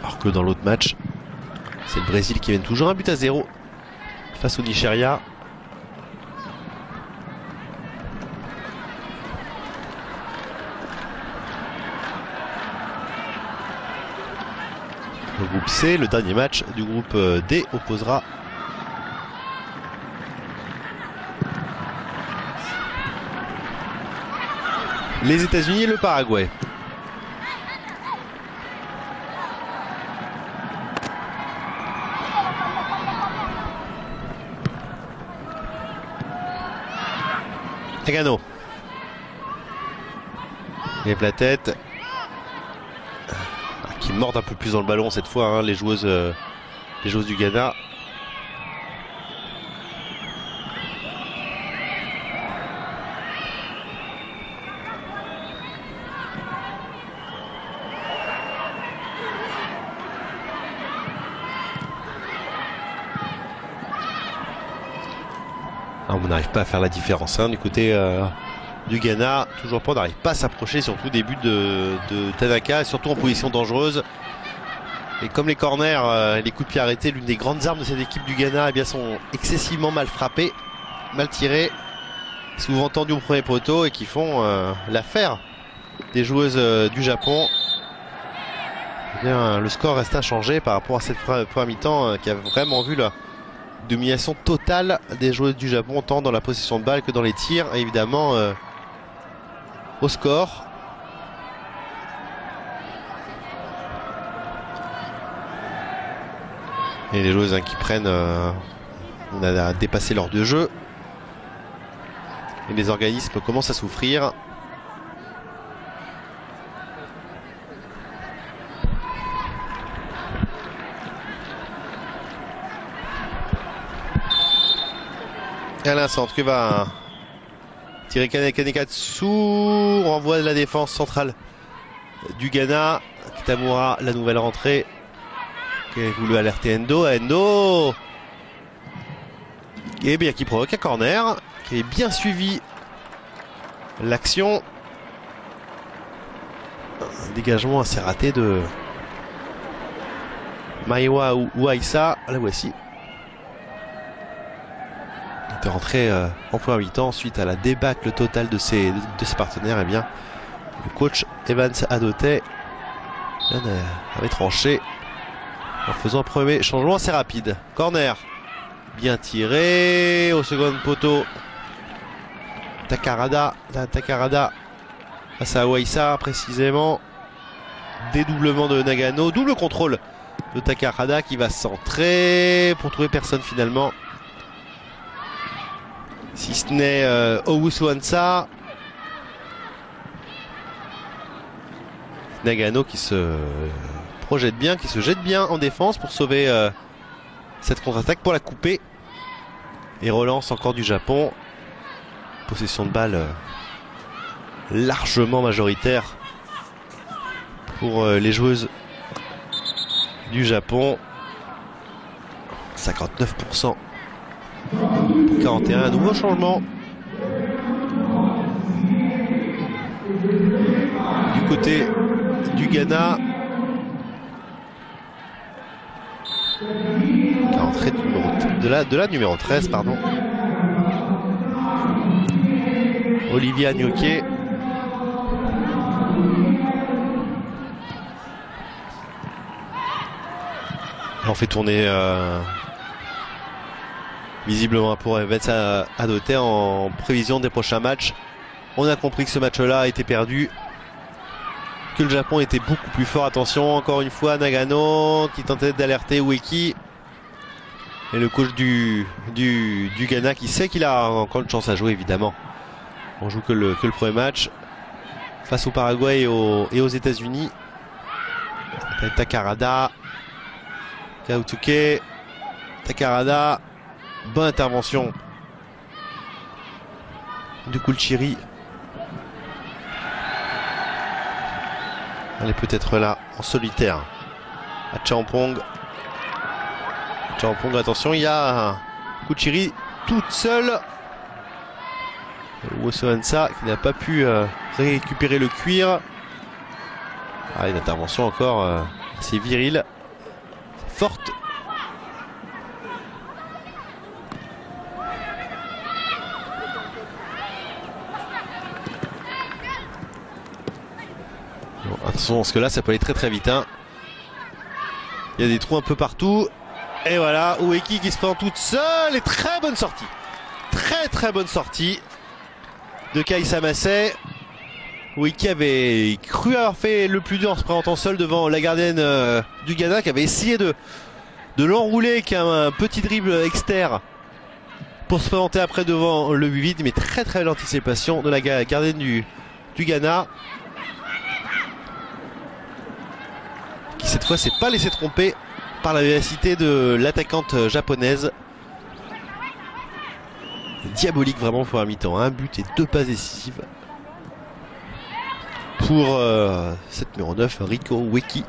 Alors que dans l'autre match, c'est le Brésil qui mène toujours 1-0 face au Nigeria. Le groupe C, le dernier match du groupe D opposera les États-Unis et le Paraguay. Nagano. Il lève la tête. Qui mordent un peu plus dans le ballon cette fois, hein, les joueuses du Ghana. Alors, on n'arrive pas à faire la différence hein, du côté du Ghana, toujours pas, on n'arrive pas à s'approcher, surtout des buts de Tanaka, surtout en position dangereuse. Et comme les corners, les coups de pied arrêtés, l'une des grandes armes de cette équipe du Ghana, eh bien, sont excessivement mal frappés, mal tirés, souvent tendus au premier poteau et qui font l'affaire des joueuses du Japon. Eh bien, le score reste inchangé par rapport à cette première mi-temps qui a vraiment vu la domination totale des joueuses du Japon, tant dans la possession de balle que dans les tirs, et évidemment au score. Et les joueuses qui prennent on a dépassé l'heure de jeu et les organismes commencent à souffrir. Et à l'instant que va tirer Kanekatsu, renvoi de la défense centrale du Ghana. Kitamura, la nouvelle rentrée, qui a voulu alerter Endo. Endo, et bien qui provoque un corner, qui est bien suivi l'action. Un dégagement assez raté de Maiwa ou Aïssa. La voici. De rentrer en première mi-temps suite à la débâcle totale de ses partenaires. Et bien le coach Evans Adote avait tranché en faisant un premier changement assez rapide. Corner bien tiré au second poteau. Takarada face à Awaïsa précisément. Dédoublement de Nagano, double contrôle de Takarada qui va centrer pour trouver personne finalement, si ce n'est Owusu Ansah. Nagano qui se projette bien, qui se jette bien en défense pour sauver cette contre-attaque, pour la couper. Et relance encore du Japon. Possession de balle largement majoritaire pour les joueuses du Japon. 59%. 41, un nouveau changement du côté du Ghana. Entrée de la numéro 13, pardon. Olivia Nyoke. On fait tourner visiblement pour Evans Adote en prévision des prochains matchs. On a compris que ce match-là a été perdu, que le Japon était beaucoup plus fort. Attention, encore une fois, Nagano qui tentait d'alerter Ueki. Et le coach du Ghana qui sait qu'il a encore une chance à jouer, évidemment. On joue que le premier match face au Paraguay et aux États-Unis. Takarada, Kautuke, Takarada. Bonne intervention de Kulchiri. Elle est peut-être là en solitaire à Champong. Champong, attention, il y a Kulchiri toute seule. Wosoansa qui n'a pas pu récupérer le cuir. Ah, une intervention encore C'est viril. C'est forte. Bon, attention, parce que là, ça peut aller très très vite. Hein. Il y a des trous un peu partout. Et voilà, Ueki qui se prend toute seule. Et très bonne sortie. Très très bonne sortie de Kai Samasé. Ueki avait cru avoir fait le plus dur en se présentant seul devant la gardienne du Ghana, qui avait essayé de l'enrouler avec un petit dribble externe pour se présenter après devant le but vide. Mais très très belle anticipation de la gardienne du Ghana, qui cette fois s'est pas laissé tromper par la vivacité de l'attaquante japonaise. Diabolique vraiment pour un mi-temps. Un but et 2 passes décisives pour cette numéro 9, Riko Ueki.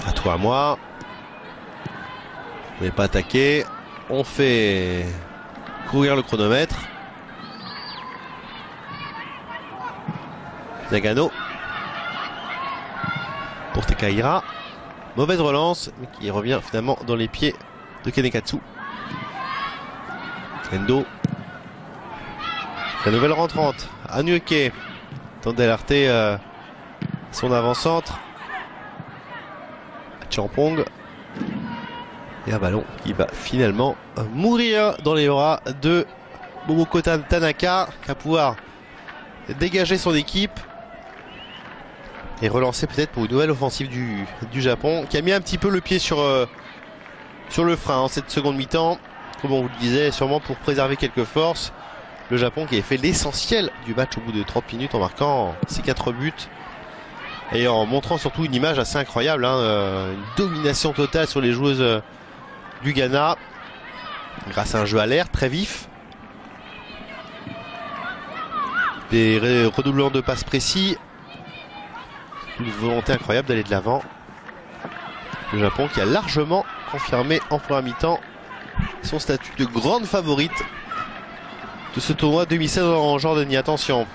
À toi, à moi. On n'est pas attaqué. On fait courir le chronomètre. Nagano pour Tekaira. Mauvaise relance, mais qui revient finalement dans les pieds de Kenekatsu. Endo. La nouvelle rentrante. Anueke tente d'alerter son avant-centre. Champong. Et un ballon qui va finalement mourir dans les bras de Momoko Tanaka, qui va pouvoir dégager son équipe et relancer peut-être pour une nouvelle offensive du Japon, qui a mis un petit peu le pied sur le frein en cette seconde mi-temps, comme on vous le disait, sûrement pour préserver quelques forces. Le Japon qui a fait l'essentiel du match au bout de 30 minutes en marquant ses 4 buts et en montrant surtout une image assez incroyable, hein, une domination totale sur les joueuses du Ghana grâce à un jeu à l'air très vif, des redoublements de passes précis, une volonté incroyable d'aller de l'avant. Le Japon qui a largement confirmé en première mi-temps son statut de grande favorite de ce tournoi 2016 en Jordanie. Attention,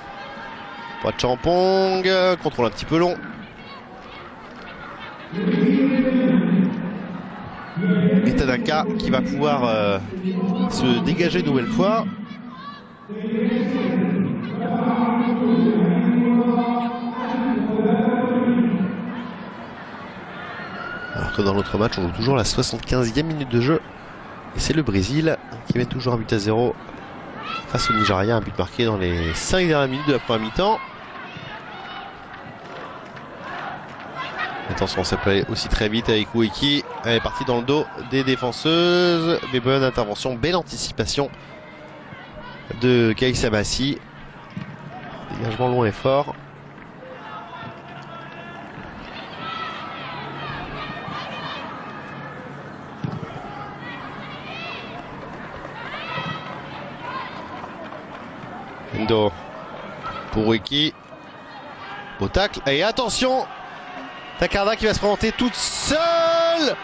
pas de Champong, contrôle un petit peu long. Et Tanaka qui va pouvoir se dégager une nouvelle fois. Alors que dans l'autre match, on joue toujours la 75e minute de jeu. Et c'est le Brésil qui met toujours un but à 0 face au Nigeria. Un but marqué dans les 5 dernières minutes de la première mi-temps. Attention, ça peut aller aussi très vite avec Ueki. Elle est partie dans le dos des défenseuses. Mais bonne intervention, belle anticipation de Kai Sabassi. Dégagement long et fort. Endo pour Ueki. Beau tacle. Et attention, Takarda qui va se présenter toute seule.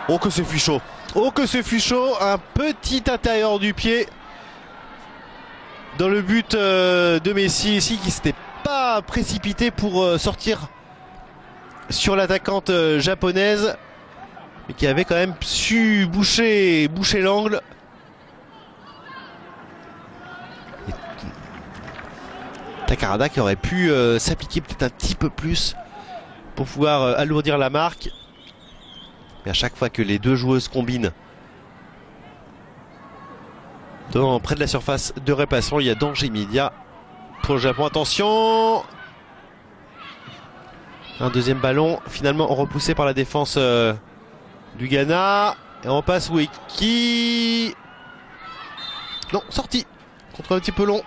Oh que ce fut chaud. Oh que ce fut chaud. Un petit intérieur du pied dans le but de Messi ici, qui s'était pas précipité pour sortir sur l'attaquante japonaise, mais qui avait quand même su boucher l'angle. Takarada qui aurait pu s'appliquer peut-être un petit peu plus pour pouvoir alourdir la marque. Mais à chaque fois que les deux joueuses combinent près de la surface de réparation, il y a danger immédiat pour le Japon. Attention, un deuxième ballon finalement repoussé par la défense du Ghana. Et on passe Ueki. Non, sorti. Contrôle un petit peu long.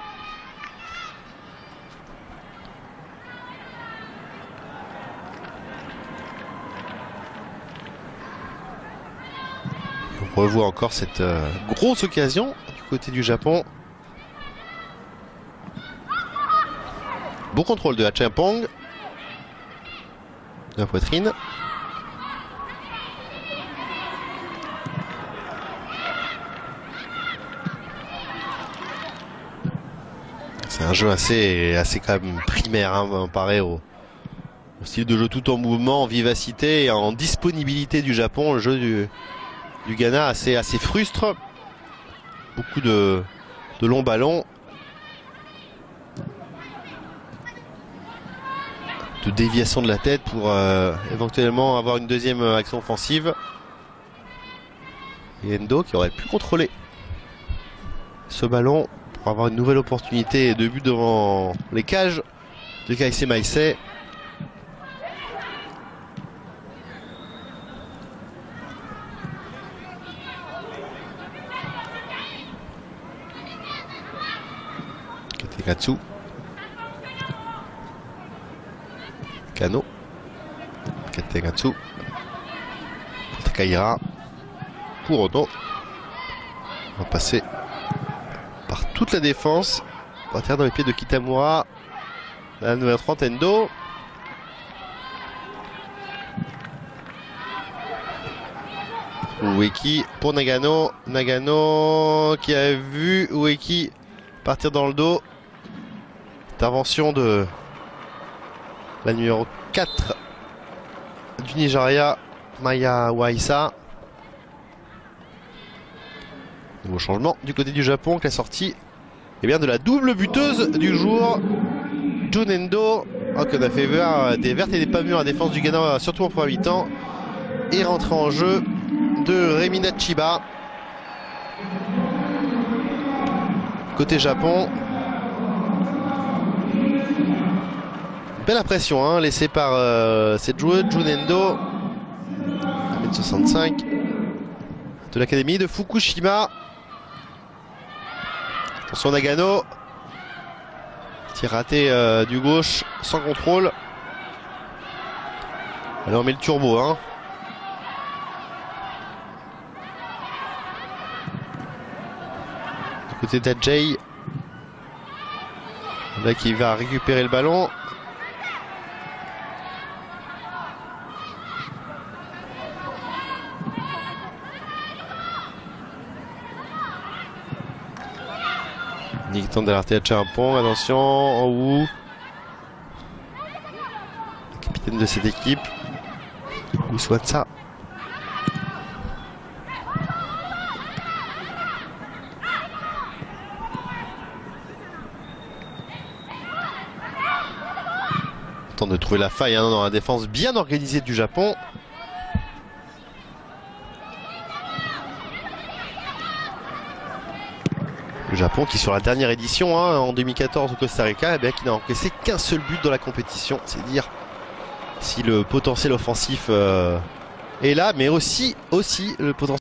On revoit encore cette grosse occasion du côté du Japon. Bon contrôle de Hachampong. La poitrine. C'est un jeu assez quand même primaire, hein, comparé au style de jeu tout en mouvement, en vivacité et en disponibilité du Japon. Le jeu du Ghana assez frustre. Beaucoup de longs ballons. De déviation de la tête pour éventuellement avoir une deuxième action offensive. Et Endo qui aurait pu contrôler ce ballon pour avoir une nouvelle opportunité de but devant les cages de Kaïse Maïsé. Katekatsu. Kano. Katekatsu. Takahira. Pour Ono. On va passer par toute la défense. On va tirer dans les pieds de Kitamura. La nouvelle 30, Endo. Ueki pour Nagano. Nagano qui a vu Ueki partir dans le dos. Intervention de la numéro 4 du Nigeria, Maya Waisa. Nouveau changement du côté du Japon avec la sortie de la double buteuse du jour, Jun Endo, qu'on a fait voir des vertes et des pas mûres à la défense du Ghana, surtout en premier mi-temps, et rentrée en jeu de Remina Chiba. Côté Japon, belle impression hein, laissée par cette joueuse Jun Endo, 1m65 de l'académie de Fukushima. Attention Nagano, tir raté du gauche sans contrôle. Allez, on met le turbo hein. Du côté d'Adjei, là qui va récupérer le ballon. Nick tente d'alerter à un pont, attention, en haut. Capitaine de cette équipe, Uswatsa. Tente de trouver la faille hein, dans la défense bien organisée du Japon. Le Japon qui sur la dernière édition hein, en 2014 au Costa Rica, qui n'a encaissé qu'un seul but dans la compétition. C'est dire si le potentiel offensif est là, mais aussi le potentiel